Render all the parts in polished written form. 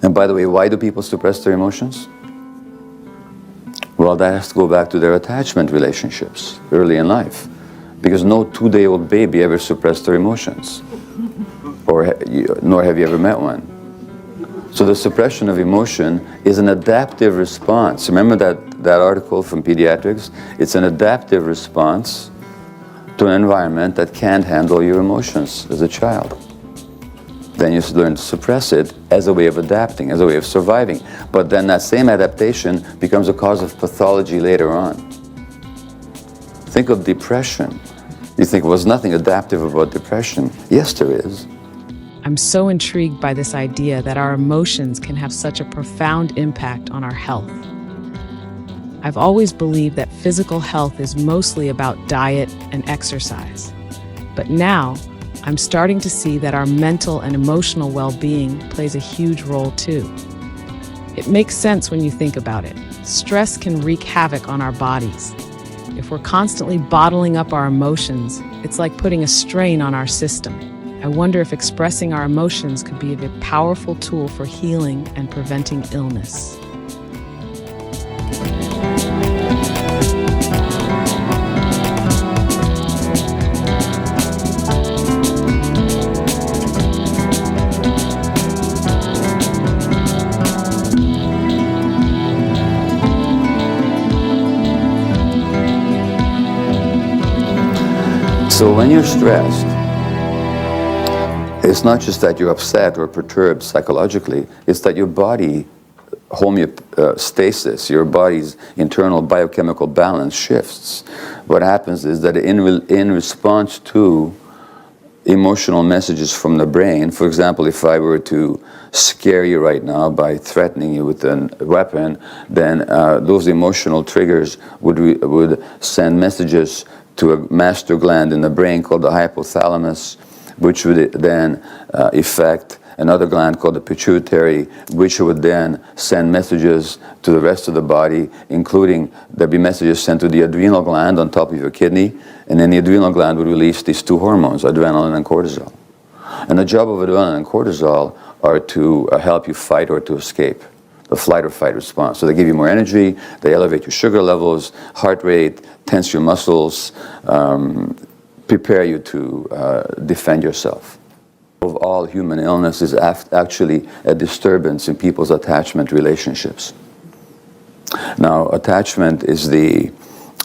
And by the way, why do people suppress their emotions? Well, that has to go back to their attachment relationships early in life. Because no 2-day-old baby ever suppressed their emotions. Nor have you ever met one. So the suppression of emotion is an adaptive response. Remember that article from Pediatrics? It's an adaptive response to an environment that can't handle your emotions as a child. Then you learn to suppress it as a way of adapting, as a way of surviving. But then that same adaptation becomes a cause of pathology later on. Think of depression. You think, well, there's nothing adaptive about depression. Yes, there is. I'm so intrigued by this idea that our emotions can have such a profound impact on our health. I've always believed that physical health is mostly about diet and exercise. But now, I'm starting to see that our mental and emotional well-being plays a huge role too. It makes sense when you think about it. Stress can wreak havoc on our bodies. If we're constantly bottling up our emotions, it's like putting a strain on our system. I wonder if expressing our emotions could be a powerful tool for healing and preventing illness. So when you're stressed, it's not just that you're upset or perturbed psychologically, it's that your body homeostasis, your body's internal biochemical balance shifts. What happens is that in response to emotional messages from the brain, for example, if I were to scare you right now by threatening you with a weapon, then those emotional triggers would send messages to a master gland in the brain called the hypothalamus, which would then affect another gland called the pituitary, which would then send messages to the rest of the body, including there'd be messages sent to the adrenal gland on top of your kidney, and then the adrenal gland would release these two hormones, adrenaline and cortisol. And the job of adrenaline and cortisol are to help you fight or to escape, the flight or fight response. So they give you more energy, they elevate your sugar levels, heart rate, tense your muscles, prepare you to defend yourself. Of all human illness is actually a disturbance in people's attachment relationships. Now, attachment is the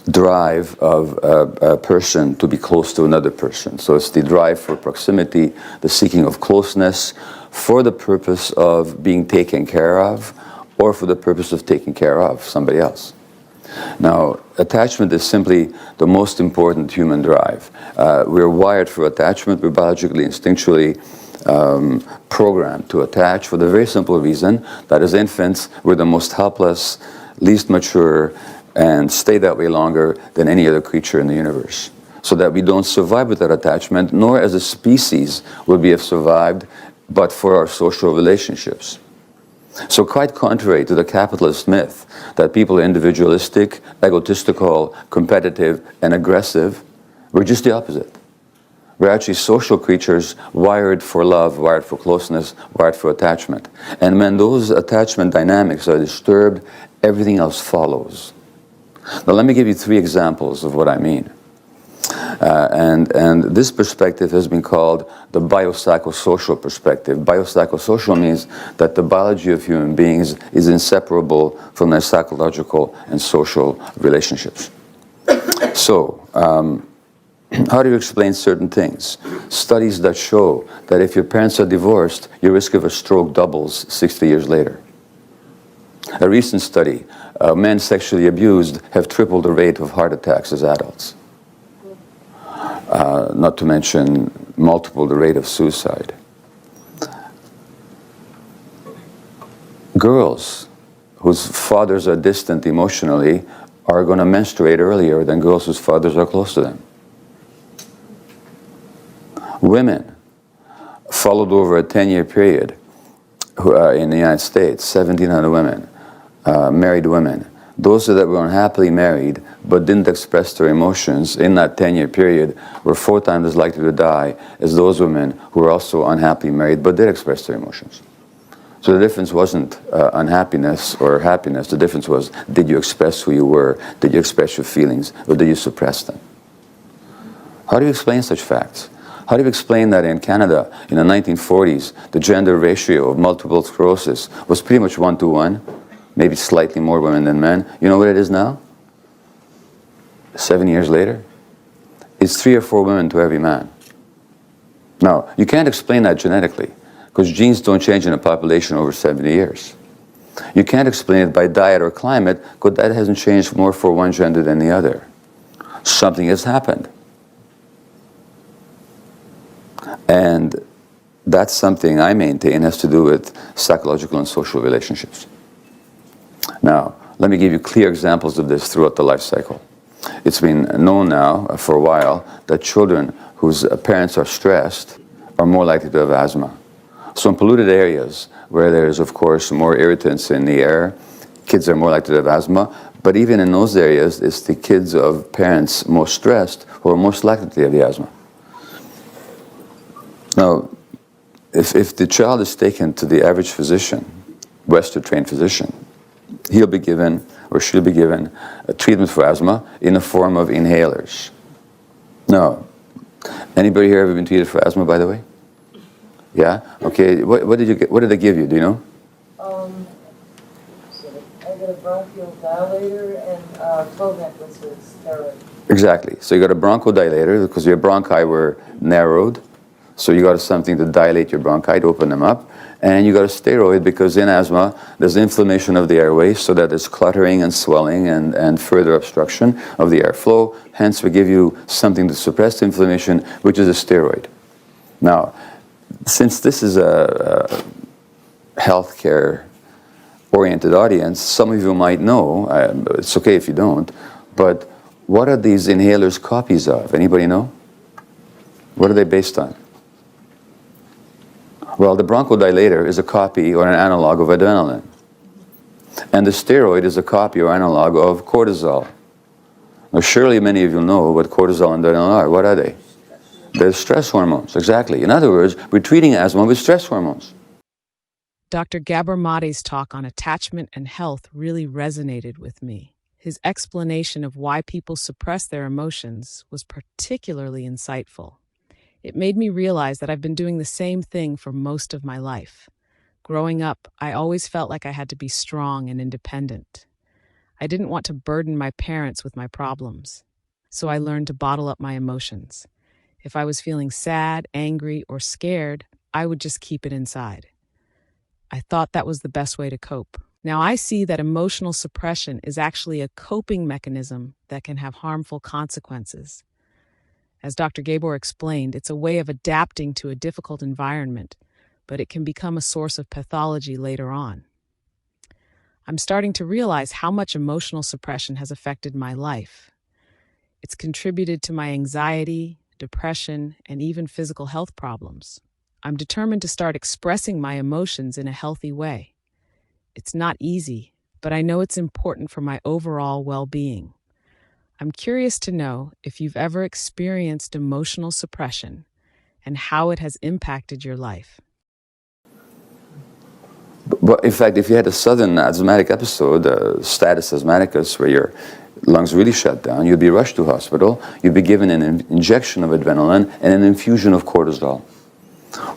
drive of a person to be close to another person. So it's the drive for proximity, the seeking of closeness for the purpose of being taken care of or for the purpose of taking care of somebody else. Now, attachment is simply the most important human drive. We're wired for attachment. We're biologically, instinctually programmed to attach for the very simple reason that as infants, we're the most helpless, least mature, and stay that way longer than any other creature in the universe. So that we don't survive with that attachment, nor as a species would we have survived but for our social relationships. So quite contrary to the capitalist myth that people are individualistic, egotistical, competitive, and aggressive, we're just the opposite. We're actually social creatures wired for love, wired for closeness, wired for attachment. And when those attachment dynamics are disturbed, everything else follows. Now let me give you 3 examples of what I mean. And this perspective has been called the biopsychosocial perspective. Biopsychosocial means that the biology of human beings is inseparable from their psychological and social relationships. So, how do you explain certain things? Studies that show that if your parents are divorced, your risk of a stroke doubles 60 years later. A recent study, men sexually abused have tripled the rate of heart attacks as adults. Not to mention multiple the rate of suicide. Girls whose fathers are distant emotionally are going to menstruate earlier than girls whose fathers are close to them. Women followed over a 10-year period in the United States, 1,700 women, married women. Those that were unhappily married but didn't express their emotions in that 10-year period were 4 times as likely to die as those women who were also unhappily married but did express their emotions. So the difference wasn't unhappiness or happiness. The difference was, did you express who you were? Did you express your feelings? Or did you suppress them? How do you explain such facts? How do you explain that in Canada, in the 1940s, the gender ratio of multiple sclerosis was pretty much 1-to-1, maybe slightly more women than men? You know what it is now? 7 years later? It's 3 or 4 women to every man. Now, you can't explain that genetically, because genes don't change in a population over 70 years. You can't explain it by diet or climate, because that hasn't changed more for one gender than the other. Something has happened. And that's something I maintain has to do with psychological and social relationships. Now, let me give you clear examples of this throughout the life cycle. It's been known now for a while that children whose parents are stressed are more likely to have asthma. So in polluted areas where there's, of course, more irritants in the air, kids are more likely to have asthma. But even in those areas, it's the kids of parents most stressed who are most likely to have the asthma. Now, if the child is taken to the average physician, Western-trained physician, he'll be given, or she'll be given, a treatment for asthma in the form of inhalers. Now, anybody here ever been treated for asthma, by the way? Yeah? Okay, what did you get? What did they give you? Do you know? I got a bronchial dilator and Clovanec was a steroid. Exactly. So you got a bronchodilator because your bronchi were narrowed. So you got something to dilate your bronchi, to open them up. And you got a steroid because in asthma, there's inflammation of the airways so that there's cluttering and swelling and further obstruction of the airflow. Hence, we give you something to suppress the inflammation, which is a steroid. Now, since this is a healthcare-oriented audience, some of you might know, it's okay if you don't, but what are these inhalers copies of? Anybody know? What are they based on? Well, the bronchodilator is a copy or an analog of adrenaline. And the steroid is a copy or analog of cortisol. Now, surely many of you know what cortisol and adrenaline are. What are they? They're stress hormones, exactly. In other words, we're treating asthma with stress hormones. Dr. Gabor Maté's talk on attachment and health really resonated with me. His explanation of why people suppress their emotions was particularly insightful. It made me realize that I've been doing the same thing for most of my life. Growing up, I always felt like I had to be strong and independent. I didn't want to burden my parents with my problems, so I learned to bottle up my emotions. If I was feeling sad, angry, or scared, I would just keep it inside. I thought that was the best way to cope. Now I see that emotional suppression is actually a coping mechanism that can have harmful consequences. As Dr. Gabor explained, it's a way of adapting to a difficult environment, but it can become a source of pathology later on. I'm starting to realize how much emotional suppression has affected my life. It's contributed to my anxiety, depression, and even physical health problems. I'm determined to start expressing my emotions in a healthy way. It's not easy, but I know it's important for my overall well-being. I'm curious to know if you've ever experienced emotional suppression and how it has impacted your life. But in fact, if you had a sudden asthmatic episode, status asthmaticus, where your lungs really shut down, you'd be rushed to hospital, you'd be given an injection of adrenaline and an infusion of cortisol.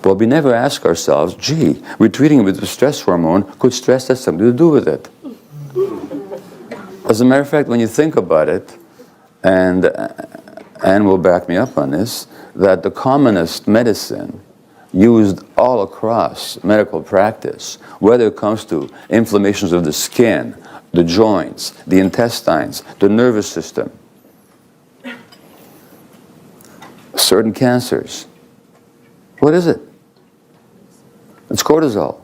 Well, we never ask ourselves, gee, we're treating it with a stress hormone, could stress have something to do with it? As a matter of fact, when you think about it, and Anne will back me up on this, that the commonest medicine used all across medical practice, whether it comes to inflammations of the skin, the joints, the intestines, the nervous system, certain cancers. What is it? It's cortisol.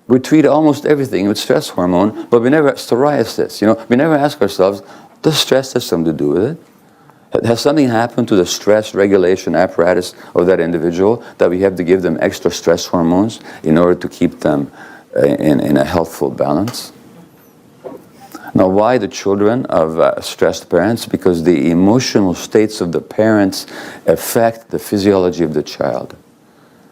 We treat almost everything with stress hormone, but we never, psoriasis, we never ask ourselves, does stress have something to do with it? Has something happened to the stress regulation apparatus of that individual that we have to give them extra stress hormones in order to keep them in a healthful balance? Now, why the children of stressed parents? Because the emotional states of the parents affect the physiology of the child.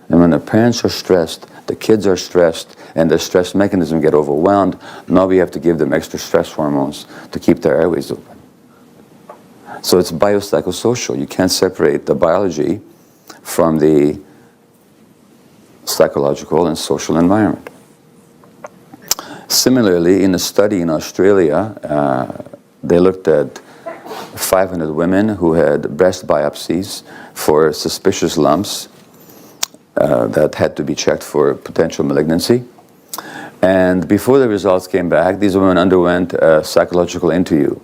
And when the parents are stressed, the kids are stressed, and the stress mechanism get overwhelmed, now we have to give them extra stress hormones to keep their airways open. So it's biopsychosocial. You can't separate the biology from the psychological and social environment. Similarly, in a study in Australia, they looked at 500 women who had breast biopsies for suspicious lumps that had to be checked for potential malignancy. And before the results came back, these women underwent a psychological interview.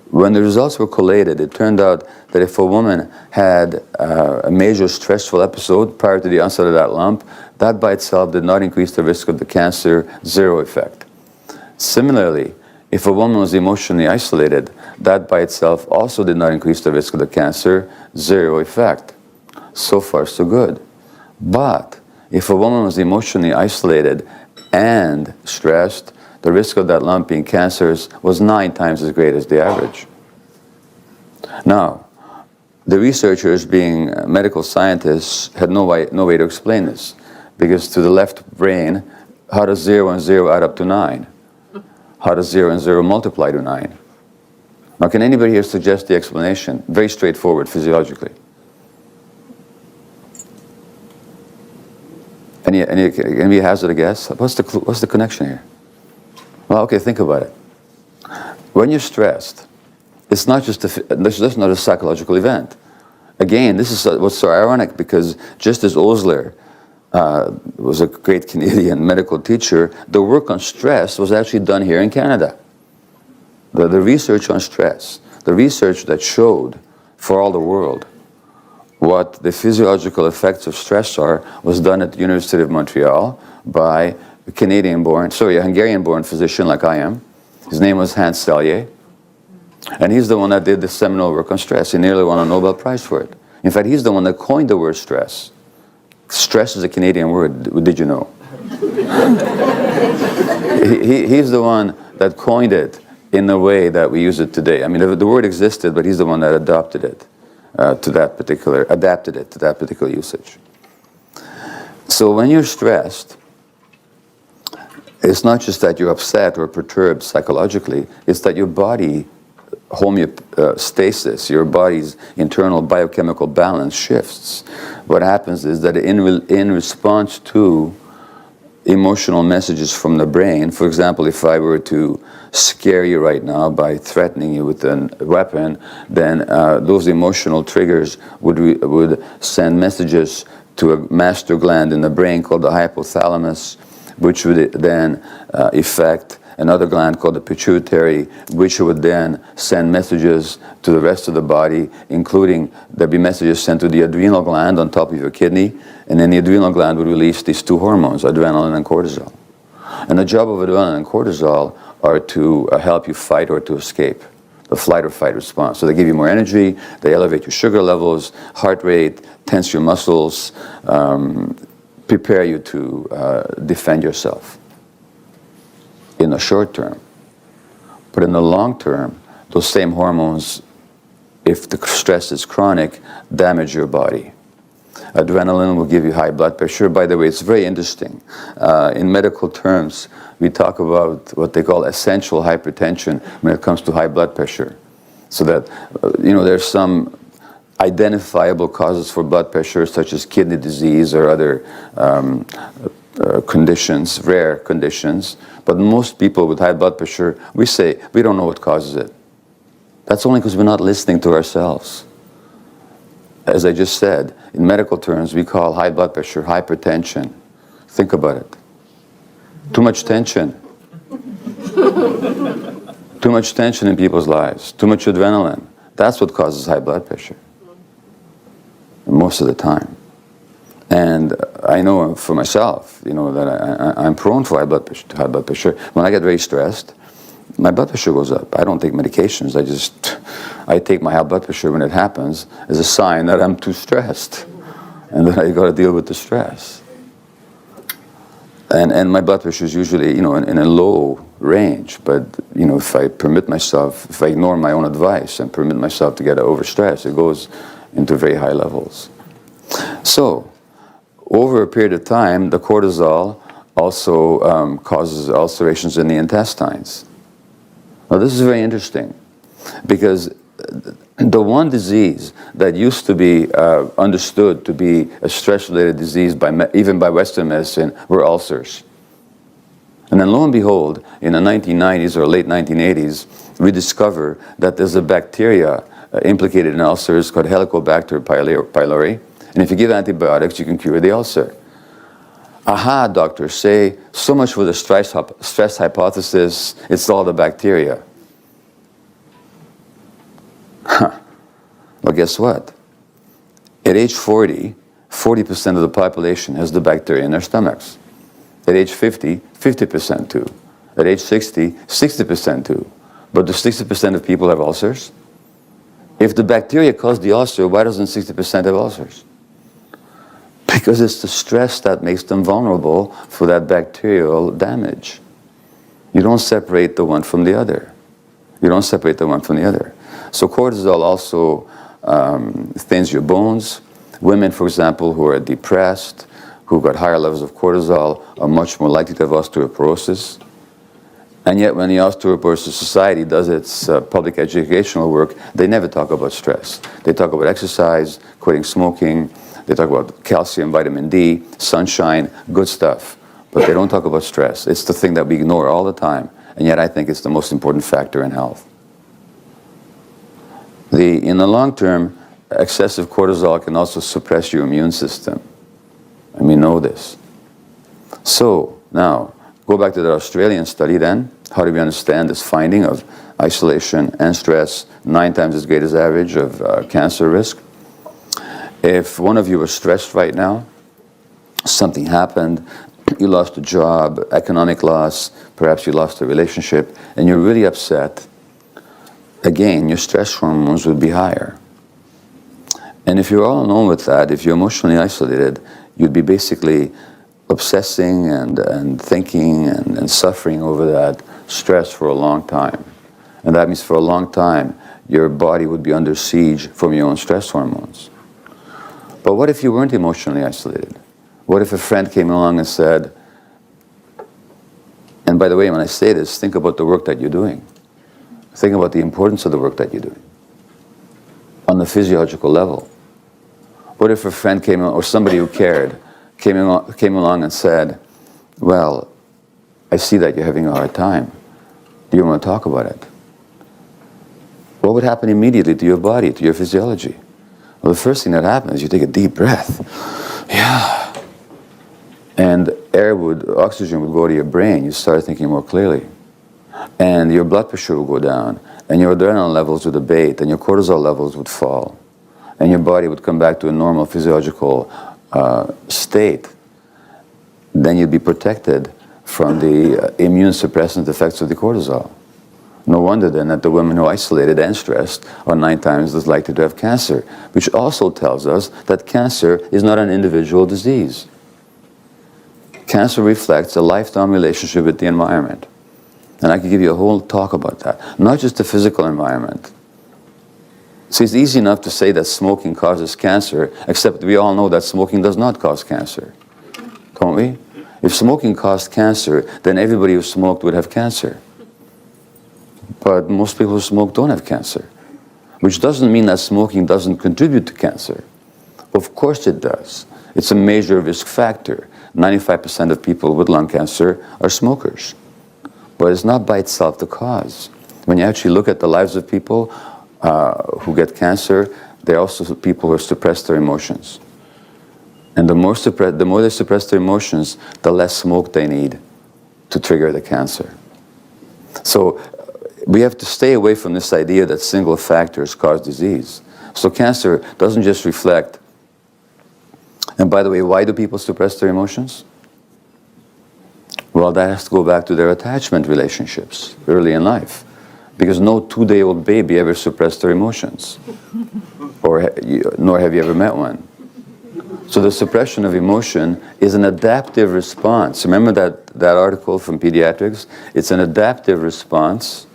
When the results were collated, it turned out that if a woman had a major stressful episode prior to the onset of that lump, that by itself did not increase the risk of the cancer, zero effect. Similarly, if a woman was emotionally isolated, that by itself also did not increase the risk of the cancer, zero effect. So far, so good. But if a woman was emotionally isolated and stressed, the risk of that lump being cancerous was 9 times as great as the average. Now, the researchers, being medical scientists, had no way to explain this, because to the left brain, how does 0 and 0 add up to 9? How does 0 and 0 multiply to 9? Now, can anybody here suggest the explanation? Very straightforward physiologically. Any hazard a guess? What's the connection here? Well, okay, think about it. When you're stressed, it's not just this is not a psychological event. Again, this is what's so ironic, because just as Osler was a great Canadian medical teacher, the work on stress was actually done here in Canada. The research on stress, the research that showed for all the world what the physiological effects of stress are, was done at the University of Montreal by a Hungarian-born physician like I am. His name was Hans Selye, and he's the one that did the seminal work on stress. He nearly won a Nobel Prize for it. In fact, he's the one that coined the word stress. Stress is a Canadian word, did you know? He's the one that coined it in the way that we use it today. I mean, the word existed, but he's the one that adapted it to that particular usage. So when you're stressed, it's not just that you're upset or perturbed psychologically, it's that your body homeostasis, your body's internal biochemical balance shifts. What happens is that in response to emotional messages from the brain, for example, if I were to scare you right now by threatening you with a weapon, then those emotional triggers would send messages to a master gland in the brain called the hypothalamus, which would then affect another gland called the pituitary, which would then send messages to the rest of the body, including there'd be messages sent to the adrenal gland on top of your kidney, and then the adrenal gland would release these 2 hormones, adrenaline and cortisol. And the job of adrenaline and cortisol are to help you fight or to escape, the flight or fight response. So they give you more energy, they elevate your sugar levels, heart rate, tense your muscles, prepare you to defend yourself in the short term. But in the long term, those same hormones, if the stress is chronic, damage your body. Adrenaline will give you high blood pressure. By the way, it's very interesting. In medical terms, we talk about what they call essential hypertension when it comes to high blood pressure. So that, there's some identifiable causes for blood pressure, such as kidney disease or other conditions, rare conditions. But most people with high blood pressure, we say, we don't know what causes it. That's only because we're not listening to ourselves. As I just said, in medical terms, we call high blood pressure hypertension. Think about it. Too much tension. Too much tension in people's lives. Too much adrenaline. That's what causes high blood pressure. Most of the time. And I know for myself, that I'm prone for high blood pressure. When I get very stressed, my blood pressure goes up. I don't take medications. I take my high blood pressure when it happens as a sign that I'm too stressed, and that I got to deal with the stress. And my blood pressure is usually, in a low range. But if I ignore my own advice and permit myself to get overstressed, it goes into very high levels. So, over a period of time, the cortisol also causes ulcerations in the intestines. Now this is very interesting, because the one disease that used to be understood to be a stress-related disease even by Western medicine were ulcers. And then lo and behold, in the 1990s or late 1980s, we discover that there's a bacteria implicated in ulcers called Helicobacter pylori. And if you give antibiotics, you can cure the ulcer. Aha, doctors say, so much for the stress hypothesis, it's all the bacteria. Huh. Well, guess what? At age 40, 40% of the population has the bacteria in their stomachs. At age 50, 50% too. At age 60, 60% too. But do 60% of people have ulcers? If the bacteria cause the ulcer, why doesn't 60% have ulcers? Because it's the stress that makes them vulnerable for that bacterial damage. You don't separate the one from the other. You don't separate the one from the other. So cortisol also thins your bones. Women, for example, who are depressed, who've got higher levels of cortisol, are much more likely to have osteoporosis. And yet when the Osteoporosis Society does its public educational work, they never talk about stress. They talk about exercise, quitting smoking, they talk about calcium, vitamin D, sunshine, good stuff. But they don't talk about stress. It's the thing that we ignore all the time, and yet I think it's the most important factor in health. In the long term, excessive cortisol can also suppress your immune system. And we know this. So, now, go back to the Australian study then. How do we understand this finding of isolation and stress 9 times as great as average of cancer risk? If one of you was stressed right now, something happened, you lost a job, economic loss, perhaps you lost a relationship, and you're really upset, again, your stress hormones would be higher. And if you're all alone with that, if you're emotionally isolated, you'd be basically obsessing and thinking and suffering over that stress for a long time. And that means for a long time, your body would be under siege from your own stress hormones. But what if you weren't emotionally isolated? What if a friend came along and said, and by the way, when I say this, think about the work that you're doing. Think about the importance of the work that you're doing on the physiological level. What if a friend came along, or somebody who cared, came along and said, well, I see that you're having a hard time. Do you want to talk about it? What would happen immediately to your body, to your physiology? Well, the first thing that happens is you take a deep breath. Yeah. And oxygen would go to your brain. You start thinking more clearly. And your blood pressure will go down. And your adrenaline levels would abate. And your cortisol levels would fall. And your body would come back to a normal physiological state. Then you'd be protected from the immune suppressant effects of the cortisol. No wonder then that the women who are isolated and stressed are 9 times as likely to have cancer, which also tells us that cancer is not an individual disease. Cancer reflects a lifetime relationship with the environment. And I could give you a whole talk about that. Not just the physical environment. See, it's easy enough to say that smoking causes cancer, except we all know that smoking does not cause cancer. Don't we? If smoking caused cancer, then everybody who smoked would have cancer. But most people who smoke don't have cancer. Which doesn't mean that smoking doesn't contribute to cancer. Of course it does. It's a major risk factor. 95% of people with lung cancer are smokers. But it's not by itself the cause. When you actually look at the lives of people who get cancer, they're also people who suppress their emotions. And the more they suppress their emotions, the less smoke they need to trigger the cancer. So we have to stay away from this idea that single factors cause disease. So cancer doesn't just reflect. And by the way, why do people suppress their emotions? Well, that has to go back to their attachment relationships early in life. Because no 2-day-old baby ever suppressed their emotions. Nor have you ever met one. So the suppression of emotion is an adaptive response. Remember that article from Pediatrics? It's an adaptive response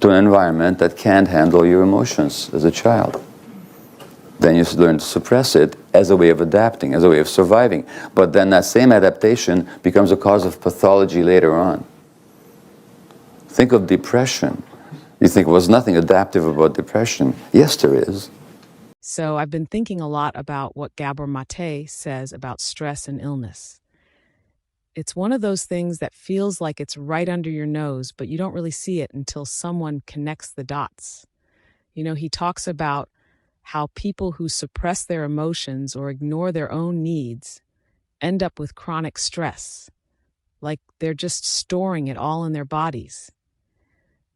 to an environment that can't handle your emotions as a child. Then you learn to suppress it as a way of adapting, as a way of surviving. But then that same adaptation becomes a cause of pathology later on. Think of depression. You think, well, there's nothing adaptive about depression. Yes, there is. So I've been thinking a lot about what Gabor Maté says about stress and illness. It's one of those things that feels like it's right under your nose, but you don't really see it until someone connects the dots. You know, he talks about how people who suppress their emotions or ignore their own needs end up with chronic stress, like they're just storing it all in their bodies.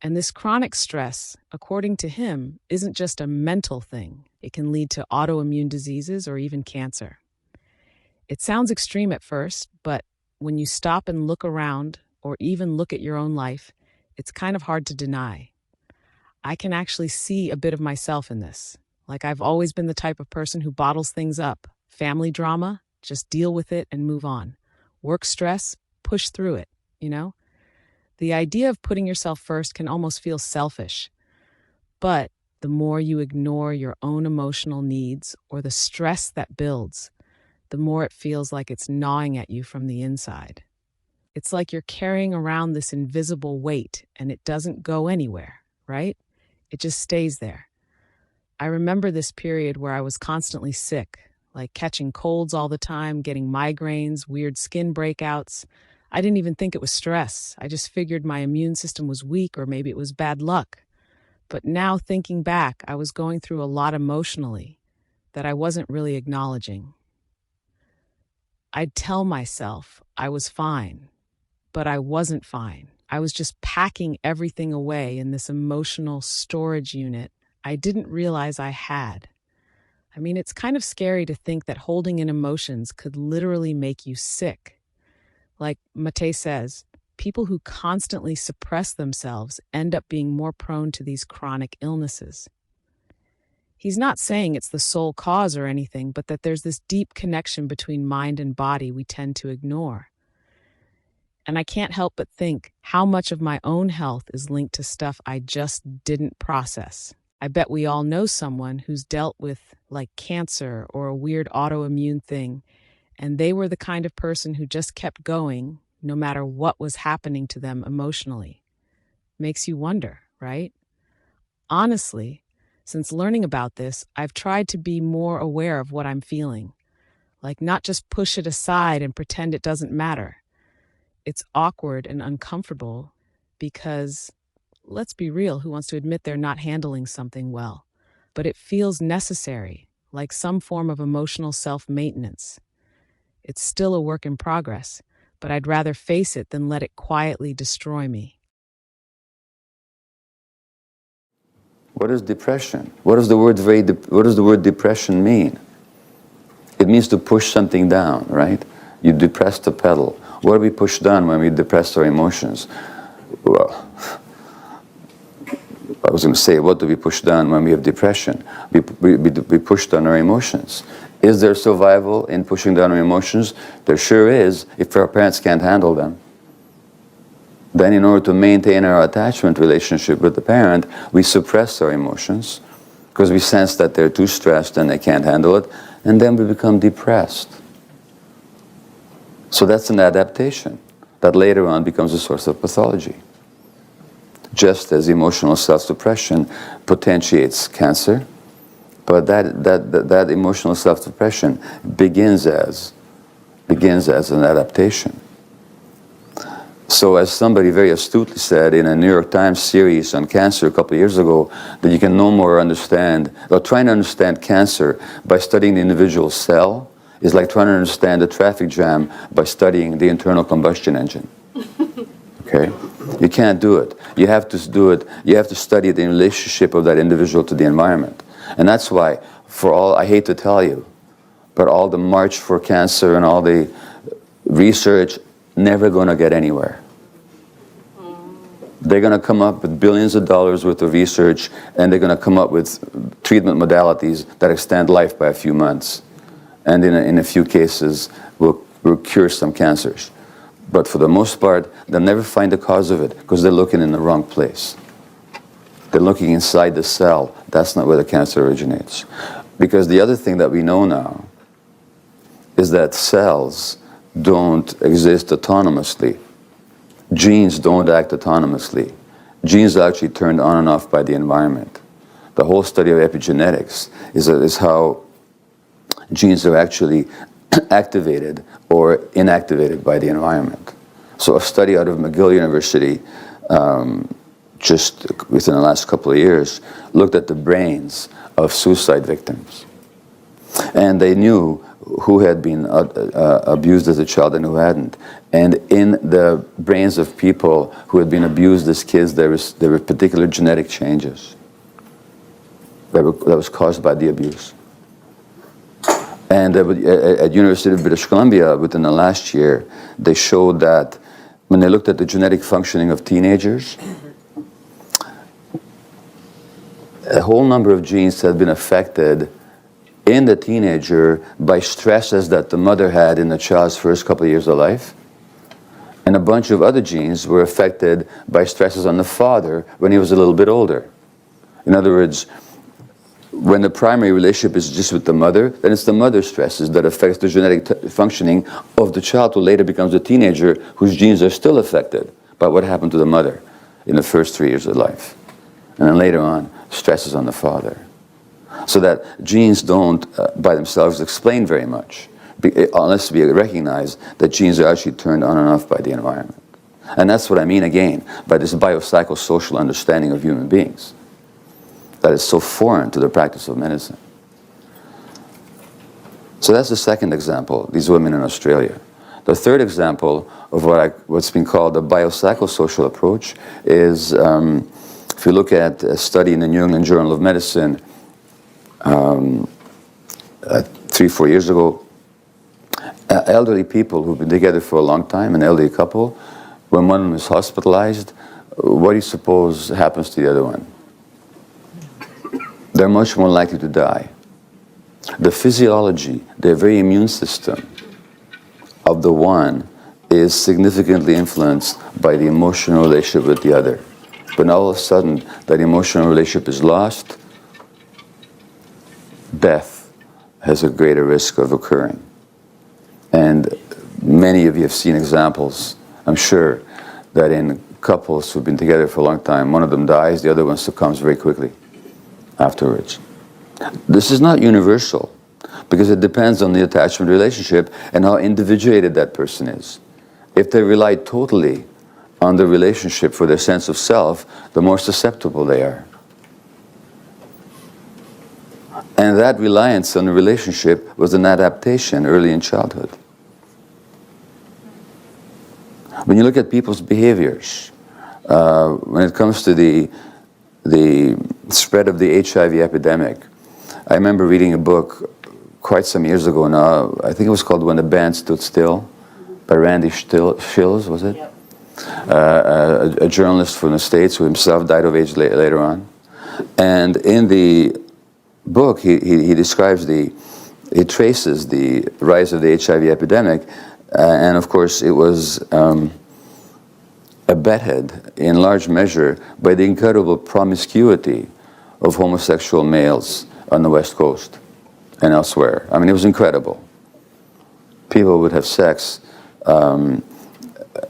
And this chronic stress, according to him, isn't just a mental thing. It can lead to autoimmune diseases or even cancer. It sounds extreme at first, but when you stop and look around or even look at your own life, it's kind of hard to deny. I can actually see a bit of myself in this. Like, I've always been the type of person who bottles things up. Family drama, just deal with it and move on. Work stress, push through it, you know? The idea of putting yourself first can almost feel selfish. But the more you ignore your own emotional needs or the stress that builds, the more it feels like it's gnawing at you from the inside. It's like you're carrying around this invisible weight and it doesn't go anywhere, right? It just stays there. I remember this period where I was constantly sick, like catching colds all the time, getting migraines, weird skin breakouts. I didn't even think it was stress. I just figured my immune system was weak or maybe it was bad luck. But now thinking back, I was going through a lot emotionally that I wasn't really acknowledging. I'd tell myself I was fine, but I wasn't fine. I was just packing everything away in this emotional storage unit I didn't realize I had. I mean, it's kind of scary to think that holding in emotions could literally make you sick. Like Maté says, people who constantly suppress themselves end up being more prone to these chronic illnesses. He's not saying it's the sole cause or anything, but that there's this deep connection between mind and body we tend to ignore. And I can't help but think how much of my own health is linked to stuff I just didn't process. I bet we all know someone who's dealt with, like, cancer or a weird autoimmune thing, and they were the kind of person who just kept going no matter what was happening to them emotionally. Makes you wonder, right? Honestly, since learning about this, I've tried to be more aware of what I'm feeling. Like, not just push it aside and pretend it doesn't matter. It's awkward and uncomfortable because, let's be real, who wants to admit they're not handling something well? But it feels necessary, like some form of emotional self-maintenance. It's still a work in progress, but I'd rather face it than let it quietly destroy me. What is depression? What does the word depression mean? It means to push something down, right? You depress the pedal. What do we push down when we depress our emotions? Well, I was going to say, what do we push down when we have depression? We push down our emotions. Is there survival in pushing down our emotions? There sure is, if our parents can't handle them. Then in order to maintain our attachment relationship with the parent, we suppress our emotions because we sense that they're too stressed and they can't handle it, and then we become depressed. So that's an adaptation that later on becomes a source of pathology. Just as emotional self-suppression potentiates cancer, but that emotional self-suppression begins as an adaptation. So as somebody very astutely said in a New York Times series on cancer a couple of years ago, that you can no more understand, or trying to understand cancer by studying the individual cell is like trying to understand the traffic jam by studying the internal combustion engine. Okay? You can't do it. You have to do it, you have to study the relationship of that individual to the environment. And that's why, for all, I hate to tell you, but all the march for cancer and all the research, never going to get anywhere. They're going to come up with billions of dollars worth of research, and they're going to come up with treatment modalities that extend life by a few months. And in a few cases, will cure some cancers. But for the most part, they'll never find the cause of it because they're looking in the wrong place. They're looking inside the cell. That's not where the cancer originates. Because the other thing that we know now is that cells don't exist autonomously. Genes don't act autonomously. Genes are actually turned on and off by the environment. The whole study of epigenetics is how genes are actually activated or inactivated by the environment. So a study out of McGill University just within the last couple of years looked at the brains of suicide victims. And they knew who had been abused as a child and who hadn't. And in the brains of people who had been abused as kids, there were particular genetic changes that was caused by the abuse. And at University of British Columbia, within the last year, they showed that when they looked at the genetic functioning of teenagers, a whole number of genes had been affected in the teenager by stresses that the mother had in the child's first couple of years of life. And a bunch of other genes were affected by stresses on the father when he was a little bit older. In other words, when the primary relationship is just with the mother, then it's the mother's stresses that affects the genetic functioning of the child who later becomes a teenager whose genes are still affected by what happened to the mother in the first 3 years of life. And then later on, stresses on the father. So that genes don't, by themselves, explain very much, unless we recognize that genes are actually turned on and off by the environment. And that's what I mean, again, by this biopsychosocial understanding of human beings that is so foreign to the practice of medicine. So that's the second example, these women in Australia. The third example of what's been called the biopsychosocial approach is, if you look at a study in the New England Journal of Medicine 3-4 years ago, elderly people who've been together for a long time, an elderly couple, when one is hospitalized, what do you suppose happens to the other one? They're much more likely to die. The physiology, the very immune system of the one is significantly influenced by the emotional relationship with the other. When all of a sudden that emotional relationship is lost, death has a greater risk of occurring. And many of you have seen examples, I'm sure, that in couples who've been together for a long time, one of them dies, the other one succumbs very quickly afterwards. This is not universal, because it depends on the attachment relationship and how individuated that person is. If they rely totally on the relationship for their sense of self, the more susceptible they are. And that reliance on the relationship was an adaptation early in childhood. When you look at people's behaviors, when it comes to the spread of the HIV epidemic, I remember reading a book quite some years ago now. I think it was called When the Band Stood Still, by Randy Shills, was it? Yep. A journalist from the States who himself died of AIDS later on. And in the book, he describes he traces the rise of the HIV epidemic, and of course it was abetted in large measure by the incredible promiscuity of homosexual males on the West Coast and elsewhere. I mean, it was incredible. People would have sex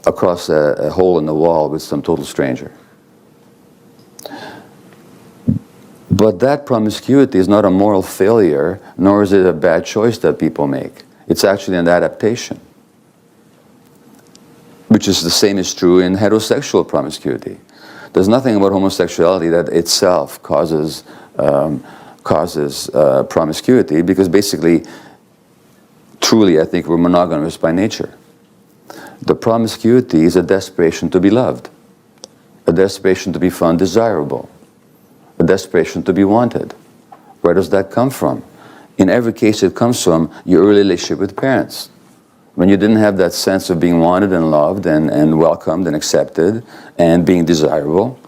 across a hole in the wall with some total stranger. But that promiscuity is not a moral failure, nor is it a bad choice that people make. It's actually an adaptation, which is the same is true in heterosexual promiscuity. There's nothing about homosexuality that itself causes promiscuity, because basically, truly, I think we're monogamous by nature. The promiscuity is a desperation to be loved, a desperation to be found desirable, a desperation to be wanted. Where does that come from? In every case, it comes from your early relationship with parents. When you didn't have that sense of being wanted and loved and welcomed and accepted and being desirable.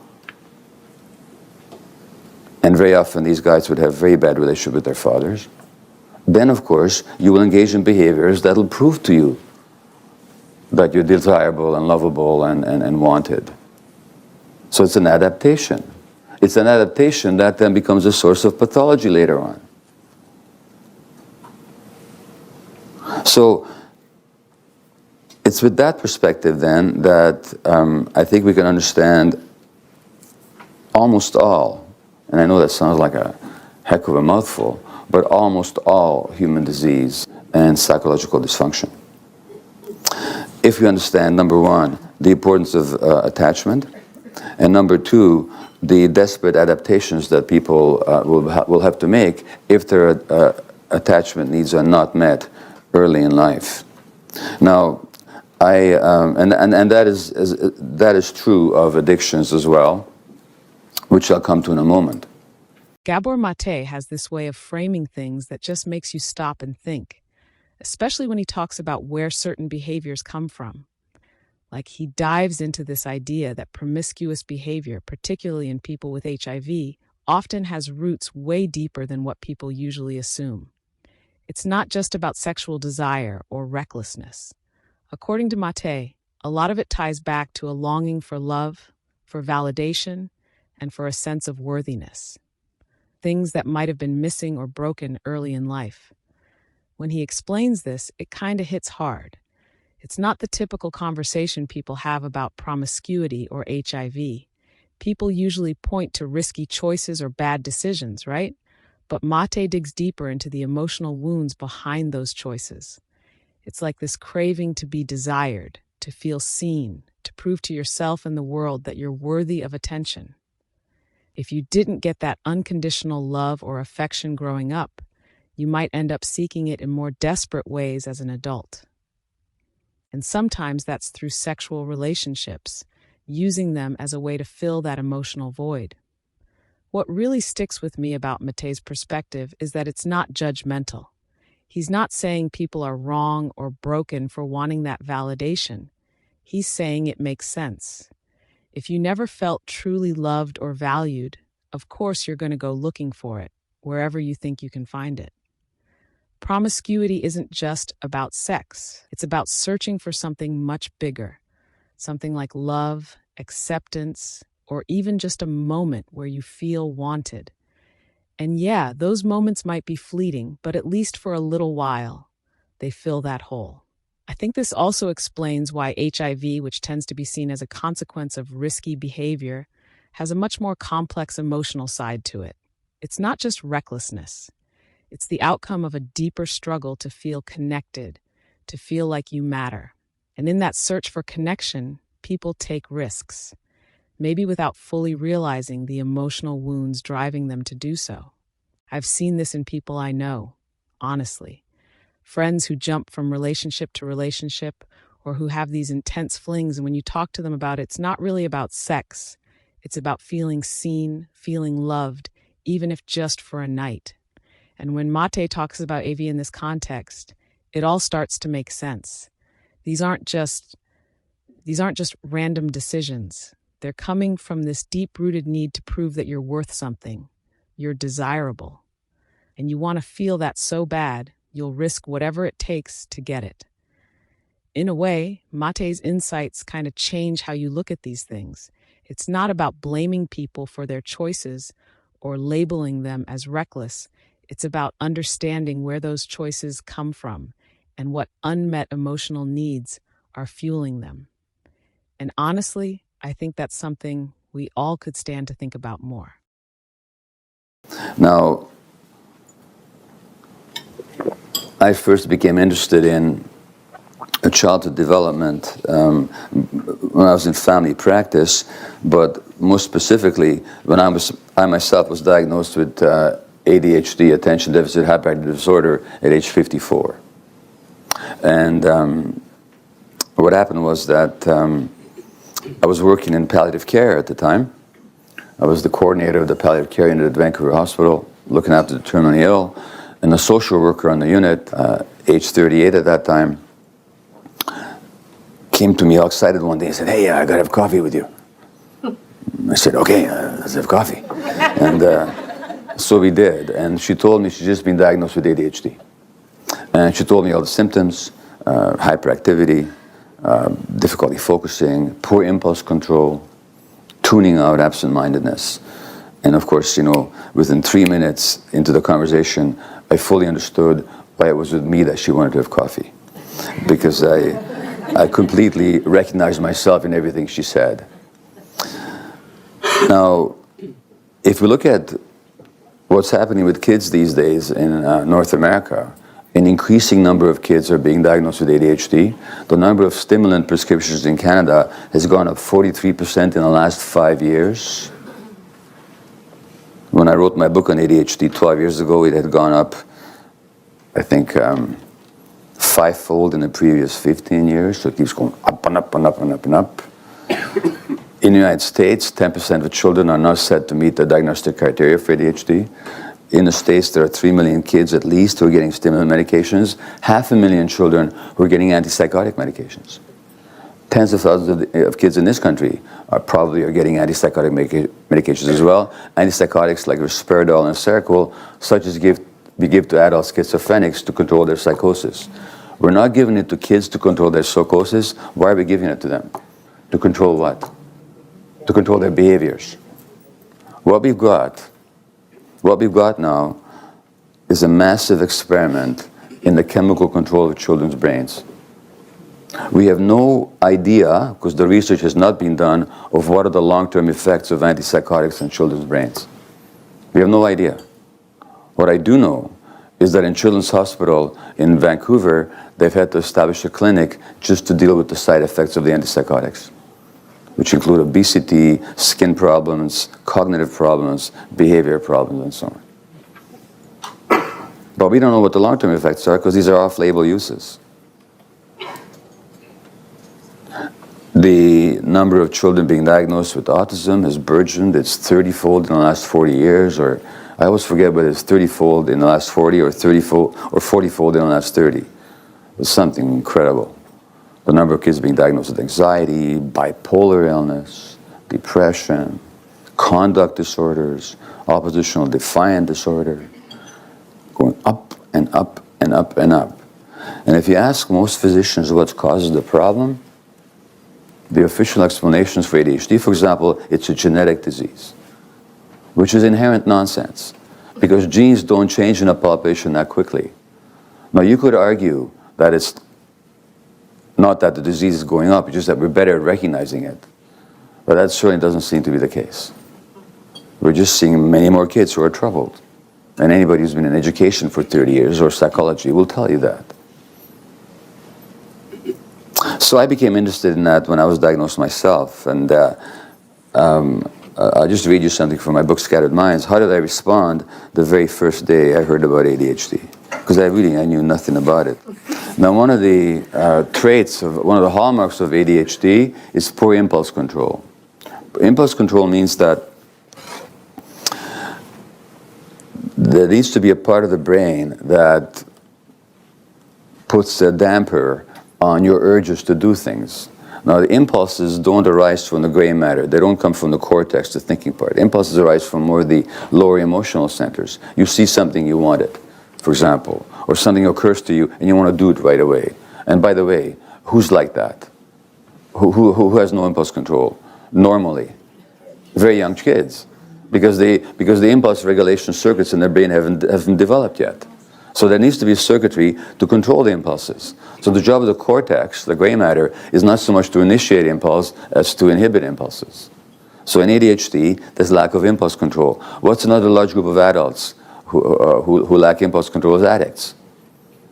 And very often these guys would have very bad relationship with their fathers. Then, of course, you will engage in behaviors that will prove to you that you're desirable and lovable and wanted. So it's an adaptation. It's an adaptation that then becomes a source of pathology later on. So it's with that perspective then that I think we can understand almost all, and I know that sounds like a heck of a mouthful, but almost all human disease and psychological dysfunction. If we understand, number one, the importance of attachment, and number two, the desperate adaptations that people will have to make if their attachment needs are not met early in life. Now, and that is true of addictions as well, which I'll come to in a moment. Gabor Maté has this way of framing things that just makes you stop and think, especially when he talks about where certain behaviors come from. Like, he dives into this idea that promiscuous behavior, particularly in people with HIV, often has roots way deeper than what people usually assume. It's not just about sexual desire or recklessness. According to Maté, a lot of it ties back to a longing for love, for validation, and for a sense of worthiness. Things that might have been missing or broken early in life. When he explains this, it kind of hits hard. It's not the typical conversation people have about promiscuity or HIV. People usually point to risky choices or bad decisions, right? But Maté digs deeper into the emotional wounds behind those choices. It's like this craving to be desired, to feel seen, to prove to yourself and the world that you're worthy of attention. If you didn't get that unconditional love or affection growing up, you might end up seeking it in more desperate ways as an adult. And sometimes that's through sexual relationships, using them as a way to fill that emotional void. What really sticks with me about Maté's perspective is that it's not judgmental. He's not saying people are wrong or broken for wanting that validation. He's saying it makes sense. If you never felt truly loved or valued, of course you're going to go looking for it, wherever you think you can find it. Promiscuity isn't just about sex. It's about searching for something much bigger, something like love, acceptance, or even just a moment where you feel wanted. And yeah, those moments might be fleeting, but at least for a little while, they fill that hole. I think this also explains why HIV, which tends to be seen as a consequence of risky behavior, has a much more complex emotional side to it. It's not just recklessness. It's the outcome of a deeper struggle to feel connected, to feel like you matter. And in that search for connection, people take risks, maybe without fully realizing the emotional wounds driving them to do so. I've seen this in people I know, honestly. Friends who jump from relationship to relationship, or who have these intense flings, and when you talk to them about it, it's not really about sex. It's about feeling seen, feeling loved, even if just for a night. And when Maté talks about AV in this context, it all starts to make sense. These aren't just random decisions. They're coming from this deep-rooted need to prove that you're worth something. You're desirable. And you want to feel that so bad, you'll risk whatever it takes to get it. In a way, Maté's insights kind of change how you look at these things. It's not about blaming people for their choices or labeling them as reckless. It's about understanding where those choices come from and what unmet emotional needs are fueling them. And honestly, I think that's something we all could stand to think about more. Now, I first became interested in childhood development when I was in family practice, but most specifically when I myself was diagnosed with ADHD, attention deficit hyperactivity disorder, at age 54. And what happened was that I was working in palliative care at the time. I was the coordinator of the palliative care unit at Vancouver Hospital, looking after the terminally ill, and a social worker on the unit, age 38 at that time, came to me all excited one day and said, "Hey, I gotta have coffee with you." I said, "Okay, let's have coffee." And so we did, and she told me she'd just been diagnosed with ADHD. And she told me all the symptoms, hyperactivity, difficulty focusing, poor impulse control, tuning out, absent-mindedness. And of course, within 3 minutes into the conversation, I fully understood why it was with me that she wanted to have coffee. because I completely recognized myself in everything she said. Now, if we look at what's happening with kids these days in North America, an increasing number of kids are being diagnosed with ADHD. The number of stimulant prescriptions in Canada has gone up 43% in the last 5 years. When I wrote my book on ADHD 12 years ago, it had gone up, I think, fivefold in the previous 15 years. So it keeps going up and up and up and up and up. In the United States, 10% of children are not said to meet the diagnostic criteria for ADHD. In the States, there are 3 million kids at least who are getting stimulant medications, 500,000 children who are getting antipsychotic medications. Tens of thousands of kids in this country are getting antipsychotic medications as well. Antipsychotics like risperidol and Seroquel, such as we give to adult schizophrenics to control their psychosis. We're not giving it to kids to control their psychosis. Why are we giving it to them? To control what? To control their behaviors. What we've got now is a massive experiment in the chemical control of children's brains. We have no idea, because the research has not been done, of what are the long-term effects of antipsychotics on children's brains. We have no idea. What I do know is that in Children's Hospital in Vancouver, they've had to establish a clinic just to deal with the side effects of the antipsychotics, which include obesity, skin problems, cognitive problems, behavior problems, and so on. But we don't know what the long-term effects are because these are off-label uses. The number of children being diagnosed with autism has burgeoned. It's 30-fold in the last 40 years, or I always forget whether it's 30-fold in the last 40 or 30-fold or 40-fold in the last 30. It's something incredible. The number of kids being diagnosed with anxiety, bipolar illness, depression, conduct disorders, oppositional defiant disorder, going up and up and up and up. And if you ask most physicians what causes the problem, the official explanations for ADHD, for example, it's a genetic disease, which is inherent nonsense, because genes don't change in a population that quickly. Now, you could argue that it's not that the disease is going up, it's just that we're better at recognizing it. But that certainly doesn't seem to be the case. We're just seeing many more kids who are troubled. And anybody who's been in education for 30 years or psychology will tell you that. So I became interested in that when I was diagnosed myself. And I'll just read you something from my book, Scattered Minds. How did I respond the very first day I heard about ADHD? Because I knew nothing about it. Now, one of the one of the hallmarks of ADHD is poor impulse control. Impulse control means that there needs to be a part of the brain that puts a damper on your urges to do things. Now, the impulses don't arise from the gray matter. They don't come from the cortex, the thinking part. Impulses arise from more the lower emotional centers. You see something, you want it, for example, or something occurs to you and you want to do it right away. And by the way, who's like that? Who has no impulse control? Normally, very young kids, because the impulse regulation circuits in their brain haven't developed yet. So there needs to be circuitry to control the impulses. So the job of the cortex, the gray matter, is not so much to initiate impulse as to inhibit impulses. So in ADHD, there's lack of impulse control. What's another large group of adults who lack impulse control? Is addicts.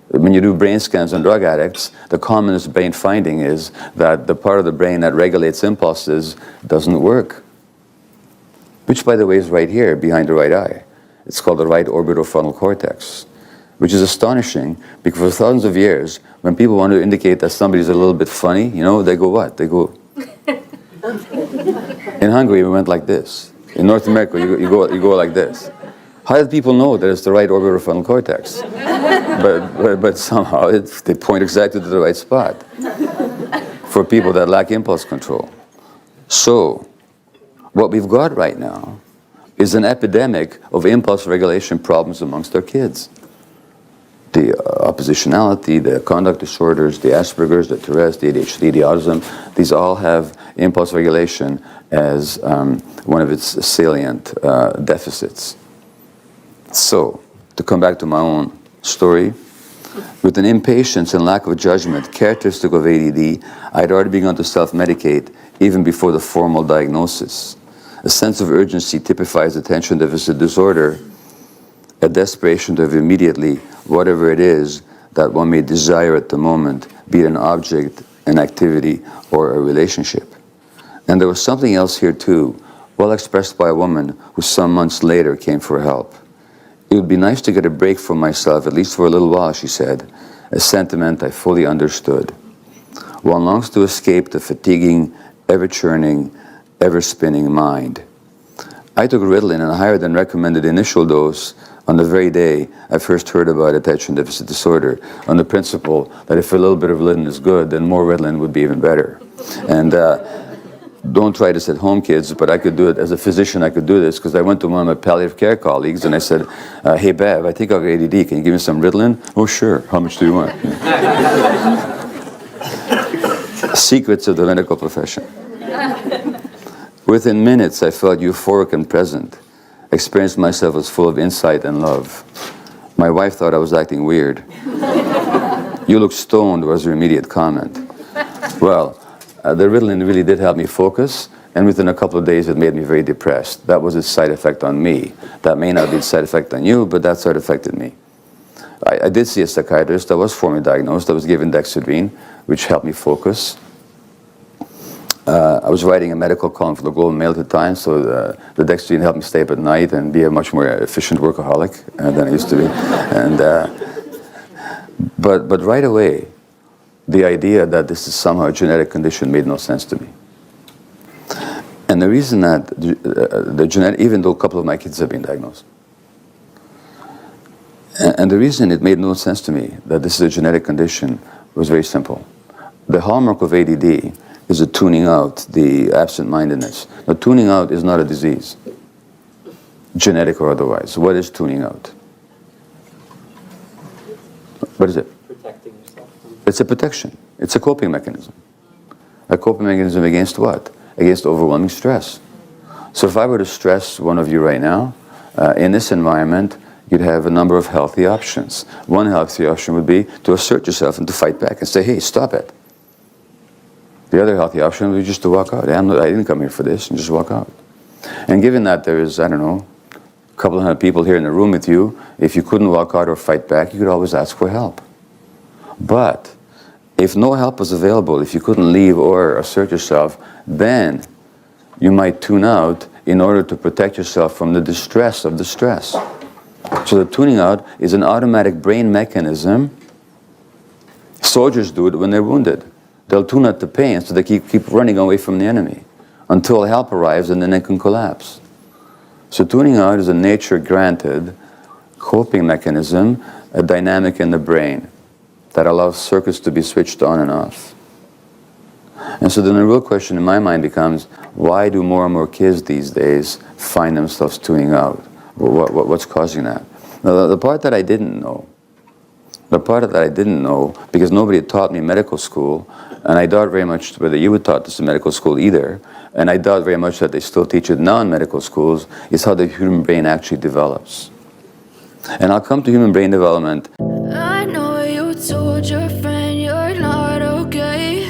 When you do brain scans on drug addicts, the commonest brain finding is that the part of the brain that regulates impulses doesn't work. Which, by the way, is right here, behind the right eye. It's called the right orbitofrontal cortex, which is astonishing because for thousands of years, when people want to indicate that somebody's a little bit funny, they go what? They go... In Hungary, we went like this. In North America, you go like this. How did people know that it's the right orbitofrontal cortex? But somehow they point exactly to the right spot for people that lack impulse control. So, what we've got right now is an epidemic of impulse regulation problems amongst our kids. The oppositionality, the conduct disorders, the Asperger's, the Tourette's, the ADHD, the autism, these all have impulse regulation as one of its salient deficits. So, to come back to my own story, With an impatience and lack of judgment characteristic of ADD, I'd already begun to self-medicate even before the formal diagnosis. A sense of urgency typifies attention deficit disorder, a desperation to have immediately whatever it is that one may desire at the moment, be it an object, an activity, or a relationship. And there was something else here too, well expressed by a woman who some months later came for help. It would be nice to get a break from myself, at least for a little while, she said, a sentiment I fully understood. One longs to escape the fatiguing, ever-churning, ever-spinning mind. I took Ritalin in a higher than recommended initial dose on the very day I first heard about attention deficit disorder, on the principle that if a little bit of Ritalin is good, then more Ritalin would be even better. And don't try this at home, kids, but I could do it as a physician. I could do this because I went to one of my palliative care colleagues and I said, hey, Bev, I think I've got ADD. Can you give me some Ritalin? Oh, sure. How much do you want? Secrets of the medical profession. Within minutes, I felt euphoric and present. Experienced myself as full of insight and love. My wife thought I was acting weird. You look stoned was her immediate comment. Well, the Ritalin really did help me focus, and within a couple of days it made me very depressed. That was its side effect on me. That may not be its side effect on you, but that's how it affected me. I did see a psychiatrist. I was formally diagnosed. I was given Dexedrine, which helped me focus. I was writing a medical column for the Globe and Mail at the time, so the Dexedrine helped me stay up at night and be a much more efficient workaholic than I used to be. And, but right away, the idea that this is somehow a genetic condition made no sense to me. And the reason that the genetic, even though a couple of my kids have been diagnosed, and the reason it made no sense to me that this is a genetic condition was very simple. The hallmark of ADD is the tuning out, the absent-mindedness. Now, tuning out is not a disease, genetic or otherwise. What is tuning out? What is it? Protecting yourself. It's a protection. It's a coping mechanism. A coping mechanism against what? Against overwhelming stress. So if I were to stress one of you right now, in this environment, you'd have a number of healthy options. One healthy option would be to assert yourself and to fight back and say, hey, stop it. The other healthy option would be just to walk out. I didn't come here for this, and just walk out. And given that there is, I don't know, a couple of hundred people here in the room with you, if you couldn't walk out or fight back, you could always ask for help. But if no help was available, if you couldn't leave or assert yourself, then you might tune out in order to protect yourself from the distress of the stress. So the tuning out is an automatic brain mechanism. Soldiers do it when they're wounded. They'll tune out the pain so they keep running away from the enemy until help arrives and then they can collapse. So tuning out is a nature-granted coping mechanism, a dynamic in the brain that allows circuits to be switched on and off. And so then the real question in my mind becomes, why do more and more kids these days find themselves tuning out? What's causing that? Now, the part that I didn't know, because nobody had taught me in medical school, and I doubt very much whether you were taught this in medical school either, and I doubt very much that they still teach it now in medical schools, is how the human brain actually develops. And I'll come to human brain development. I know you told your friend you're not okay,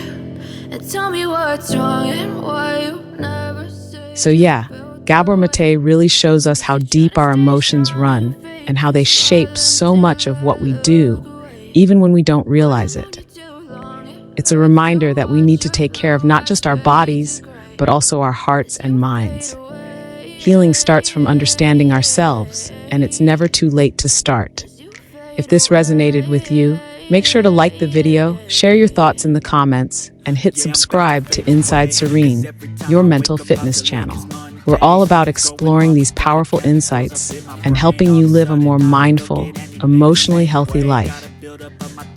and tell me what's wrong and why you never say. So yeah, Gabor Maté really shows us how deep our emotions run and how they shape so much of what we do, even when we don't realize it. It's a reminder that we need to take care of not just our bodies, but also our hearts and minds. Healing starts from understanding ourselves, and it's never too late to start. If this resonated with you, make sure to like the video, share your thoughts in the comments, and hit subscribe to Inside Serene, your mental fitness channel. We're all about exploring these powerful insights and helping you live a more mindful, emotionally healthy life.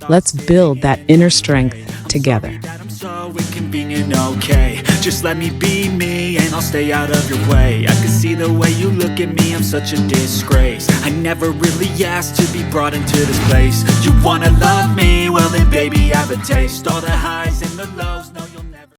Let's build that inner strength together. I'm so inconvenient, okay. Just let me be me and I'll stay out of your way. I can see the way you look at me, I'm such a disgrace. I never really asked to be brought into this place. You wanna love me? Well then baby, I have a taste. All the highs and the lows.